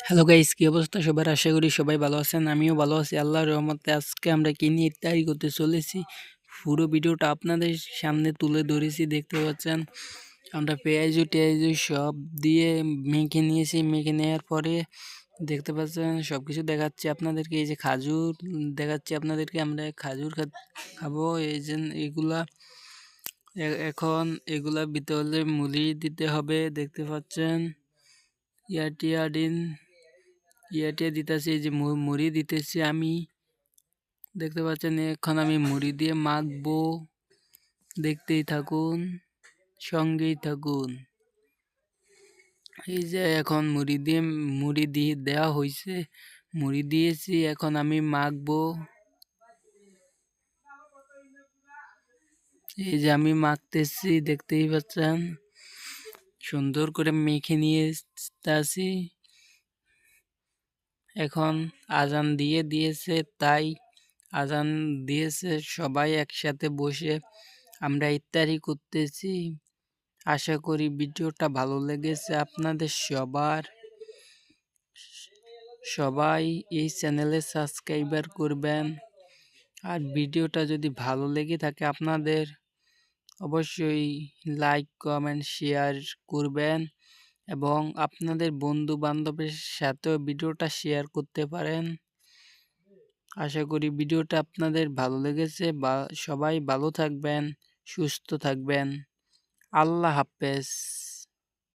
Hello guys, কি অবস্থা সবার? আশা করি সবাই ভালো আছেন। আমিও ভালো আছি আল্লাহর রহমতে। আজকে আমরা কি নিয়ে ইফতারি করতে চলেছি, পুরো ভিডিওটা আপনাদের সামনে তুলে ধরেছি। দেখতে পাচ্ছেন আমরা পেঁয়াজু টেয়াজু সব দিয়ে মেখে নিয়েছি। মেখে নেওয়ার পরে দেখতে পাচ্ছেন সব কিছু দেখাচ্ছি আপনাদেরকে। এই যে খাজুর দেখাচ্ছি আপনাদেরকে, আমরা খাজুর খাবো। এই যে এগুলা এখন এগুলা দিতে হলে মুড়ি দিতে হবে। দেখতে পাচ্ছেন ইয়াটিয়া ডিন ইয়াটিয়া দিতেছি, এই যে মুড়ি দিতেছি আমি। দেখতে পাচ্ছেন এখন আমি মুড়ি দিয়ে মাখবো। দেখতেই থাকুন, সঙ্গেই থাকুন। এই যে এখন মুড়ি দিয়ে দেওয়া হয়েছে, মুড়ি দিয়েছি, এখন আমি মাখবো। এই যে আমি মাখতেছি, দেখতেই পাচ্ছেন সুন্দর করে মেখে নিয়ে আসি। এখন আজান দিয়েছে, তাই আজান দিয়েছে, সবাই একসাথে বসে আমরা ইফতারি করতেছি। আশা করি ভিডিওটা ভালো লেগেছে আপনাদের সবার। সবাই এই চ্যানেলে সাবস্ক্রাইবার করবেন। আর ভিডিওটা যদি ভালো লেগে থাকে আপনাদের, অবশ্যই লাইক কমেন্ট শেয়ার করবেন এবং আপনাদের বন্ধু বান্ধবের সাথেও ভিডিওটা শেয়ার করতে পারেন। আশা করি ভিডিওটা আপনাদের ভালো লেগেছে। সবাই ভালো থাকবেন, সুস্থ থাকবেন। আল্লাহ হাফেজ।